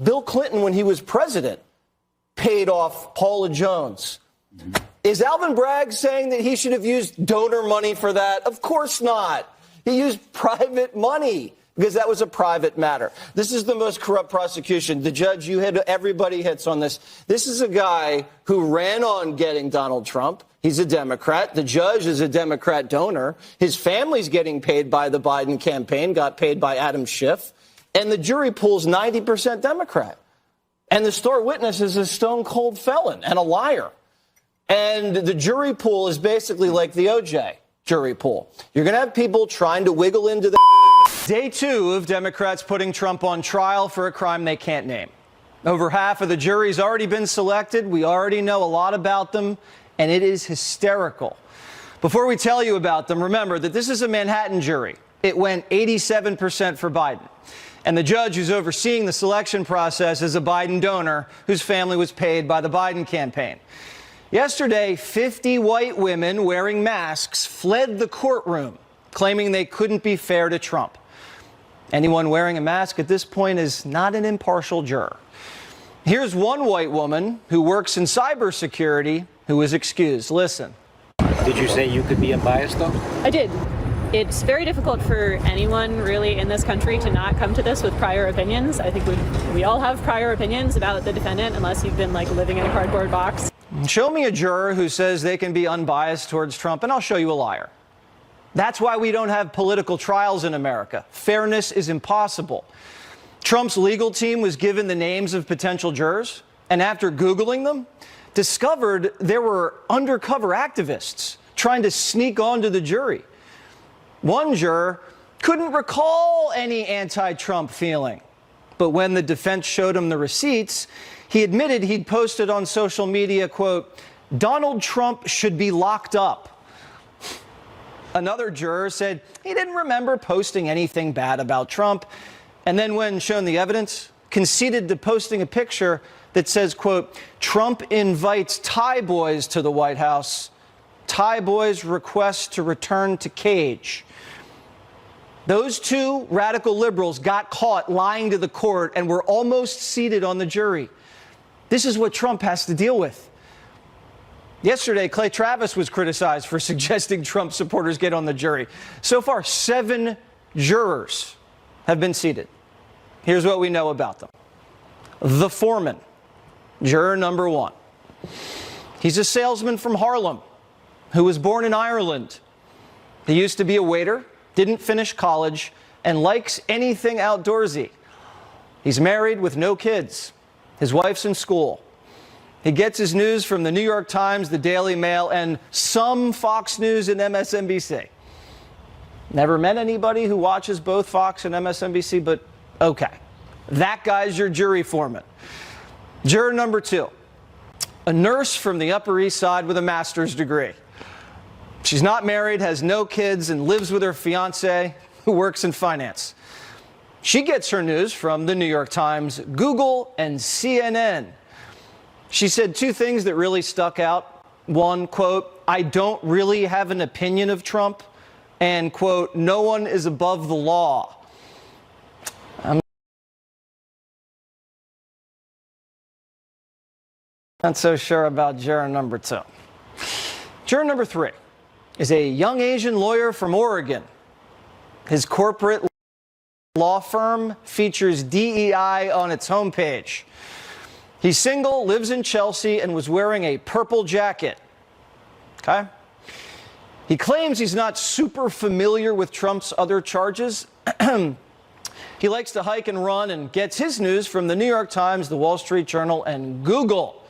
Bill Clinton, when he was president, paid off Paula Jones. Is Alvin Bragg saying that he should have used donor money for that? Of course not. He used private money because that was a private matter. This is the most corrupt prosecution. The judge, everybody hits on this. This is a guy who ran on getting Donald Trump. He's a Democrat. The judge is a Democrat donor. His family's getting paid by the Biden campaign, got paid by Adam Schiff. And the jury pool's 90% Democrat. And the star witness is a stone cold felon and a liar. And the jury pool is basically like the OJ jury pool. You're going to have people trying to wiggle into the... Day 2 of Democrats putting Trump on trial for a crime they can't name. Over half of the jury's already been selected. We already know a lot about them, and it is hysterical. Before we tell you about them, remember that this is a Manhattan jury. It went 87% for Biden. And the judge who's overseeing the selection process is a Biden donor whose family was paid by the Biden campaign. Yesterday, 50 white women wearing masks fled the courtroom, claiming they couldn't be fair to Trump. Anyone wearing a mask at this point is not an impartial juror. Here's one white woman who works in cybersecurity who was excused. Listen. Did you say you could be unbiased, though? I did. It's very difficult for anyone really in this country to not come to this with prior opinions. I think we all have prior opinions about the defendant unless you've been like living in a cardboard box. Show me a juror who says they can be unbiased towards Trump, and I'll show you a liar. That's why we don't have political trials in America. Fairness is impossible. Trump's legal team was given the names of potential jurors, and after Googling them, discovered there were undercover activists trying to sneak onto the jury. One juror couldn't recall any anti-Trump feeling, but when the defense showed him the receipts, he admitted he'd posted on social media, quote, "Donald Trump should be locked up." Another juror said he didn't remember posting anything bad about Trump, and then when shown the evidence, conceded to posting a picture that says, quote, "Trump invites Thai boys to the White House. Thai boys request to return to cage." Those two radical liberals got caught lying to the court and were almost seated on the jury. This is what Trump has to deal with. Yesterday, Clay Travis was criticized for suggesting Trump supporters get on the jury. So far, 7 jurors have been seated. Here's what we know about them. The foreman, juror number 1. He's a salesman from Harlem who was born in Ireland. He used to be a waiter, didn't finish college, and likes anything outdoorsy. He's married with no kids. His wife's in school. He gets his news from the New York Times, the Daily Mail, and some Fox News and MSNBC. Never met anybody who watches both Fox and MSNBC, but okay. That guy's your jury foreman. Juror number 2, a nurse from the Upper East Side with a master's degree. She's not married, has no kids, and lives with her fiancé, who works in finance. She gets her news from the New York Times, Google, and CNN. She said 2 things that really stuck out. One, quote, "I don't really have an opinion of Trump," and, quote, "No one is above the law." I'm not so sure about juror number 2. Juror number 3 is a young Asian lawyer from Oregon. His corporate law firm features DEI on its homepage. He's single, lives in Chelsea, and was wearing a purple jacket. Okay? He claims he's not super familiar with Trump's other charges. He likes to hike and run and gets his news from the New York Times, the Wall Street Journal, and Google.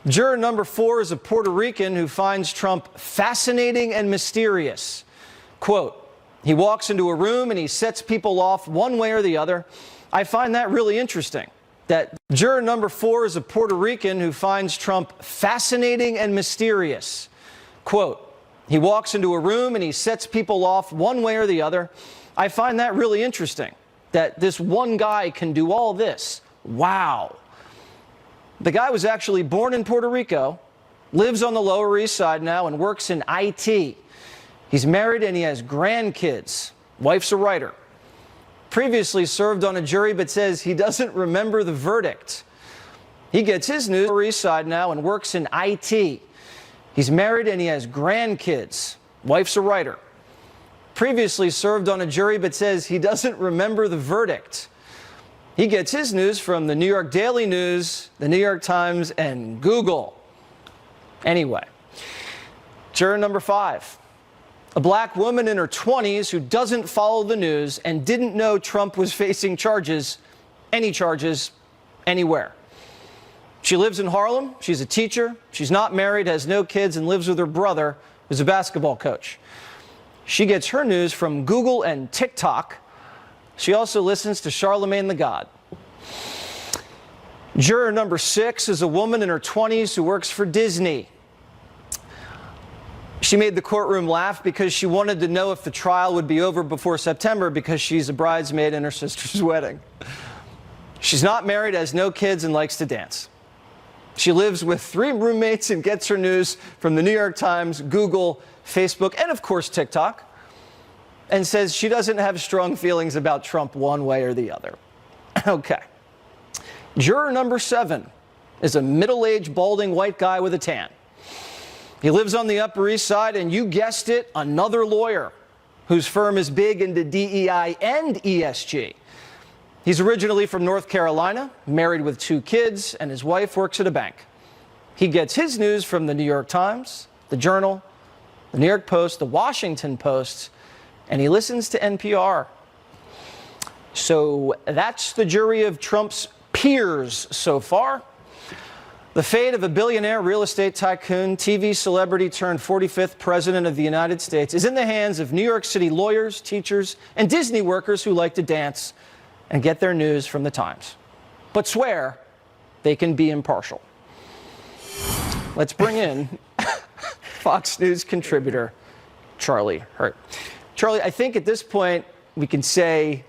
Juror number 4 is a Puerto Rican who finds Trump fascinating and mysterious. Quote, "He walks into a room and he sets people off one way or the other. I find that really interesting." That juror number 4 is a Puerto Rican who finds Trump fascinating and mysterious. Quote, "He walks into a room and he sets people off one way or the other. I find that really interesting, that this one guy can do all this. Wow." The guy was actually born in Puerto Rico, lives on the Lower East Side now, and works in IT. He's married and he has grandkids. Wife's a writer. Previously served on a jury but says he doesn't remember the verdict. He gets his news on the Upper East Side now and works in IT. He's married and he has grandkids. Wife's a writer. Previously served on a jury but says he doesn't remember the verdict. He gets his news from the New York Daily News, the New York Times, and Google. Anyway, juror number 5. A black woman in her 20s who doesn't follow the news and didn't know Trump was facing charges, any charges, anywhere. She lives in Harlem. She's a teacher. She's not married, has no kids, and lives with her brother, who's a basketball coach. She gets her news from Google and TikTok. She also listens to Charlemagne the God. Juror number 6 is a woman in her 20s who works for Disney. She made the courtroom laugh because she wanted to know if the trial would be over before September because she's a bridesmaid in her sister's wedding. She's not married, has no kids, and likes to dance. She lives with 3 roommates and gets her news from the New York Times, Google, Facebook, and of course TikTok, and says she doesn't have strong feelings about Trump one way or the other. Okay. Juror number 7 is a middle-aged, balding white guy with a tan. He lives on the Upper East Side, and you guessed it, another lawyer whose firm is big into DEI and ESG. He's originally from North Carolina, married with 2 kids, and his wife works at a bank. He gets his news from the New York Times, the Journal, the New York Post, the Washington Post, and he listens to NPR. So that's the jury of Trump's peers so far. The fate of a billionaire real estate tycoon, TV celebrity turned 45th president of the United States is in the hands of New York City lawyers, teachers, and Disney workers who like to dance and get their news from the Times, but swear they can be impartial. Let's bring in Fox News contributor Charlie Hurt. Charlie, I think at this point we can say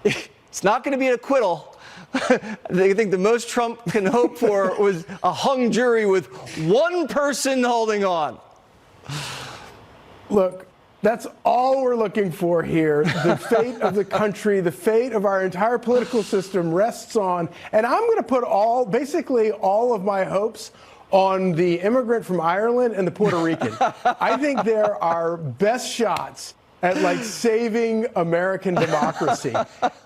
it's not going to be an acquittal. I think the most Trump can hope for was a hung jury with 1 person holding on. Look, that's all we're looking for here. The fate of the country, the fate of our entire political system rests on, and I'm going to put basically all of my hopes on the immigrant from Ireland and the Puerto Rican. I think they're our best shots at saving American democracy.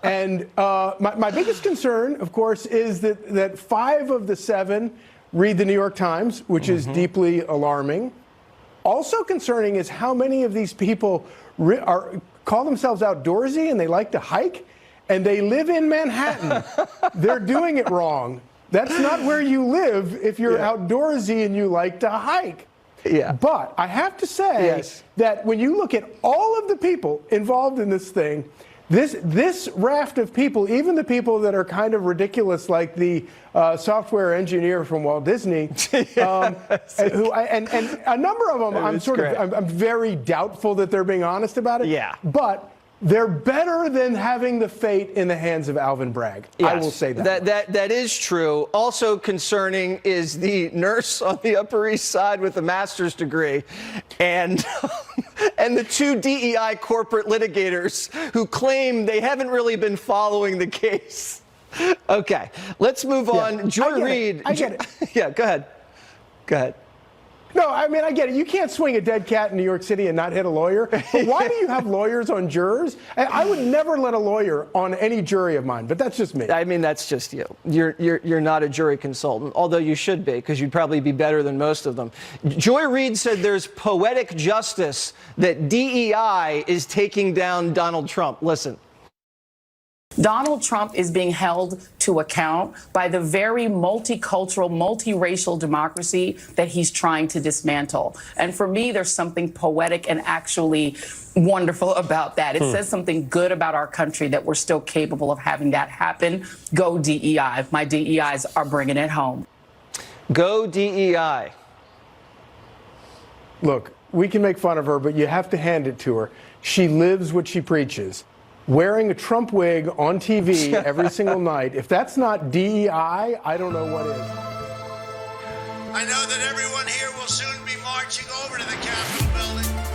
And my biggest concern, of course, is that 5 of the 7 read the New York Times, which is deeply alarming. Also concerning is how many of these people call themselves outdoorsy and they like to hike, and they live in Manhattan. They're doing it wrong. That's not where you live if you're outdoorsy and you like to hike. Yeah. But I have to say that when you look at all of the people involved in this thing, this raft of people, even the people that are kind of ridiculous, like the software engineer from Walt Disney, and a number of them, I'm very doubtful that they're being honest about it. Yeah. But they're better than having the fate in the hands of Alvin Bragg. Yes, I will say that. That is true. Also concerning is the nurse on the Upper East Side with a master's degree and the 2 DEI corporate litigators who claim they haven't really been following the case. Okay, let's move on. Joy Reid. I get it. Yeah, go ahead. Go ahead. No, I mean, I get it. You can't swing a dead cat in New York City and not hit a lawyer. But why do you have lawyers on jurors? I would never let a lawyer on any jury of mine, but that's just me. I mean, that's just you. You're not a jury consultant, although you should be, because you'd probably be better than most of them. Joy Reid said there's poetic justice that DEI is taking down Donald Trump. Listen. Donald Trump is being held to account by the very multicultural, multiracial democracy that he's trying to dismantle. And for me, there's something poetic and actually wonderful about that. It says something good about our country that we're still capable of having that happen. Go DEI. My DEIs are bringing it home. Go DEI. Look, we can make fun of her, but you have to hand it to her. She lives what she preaches. Wearing a Trump wig on TV every single night. If that's not DEI, I don't know what is. I know that everyone here will soon be marching over to the Capitol building.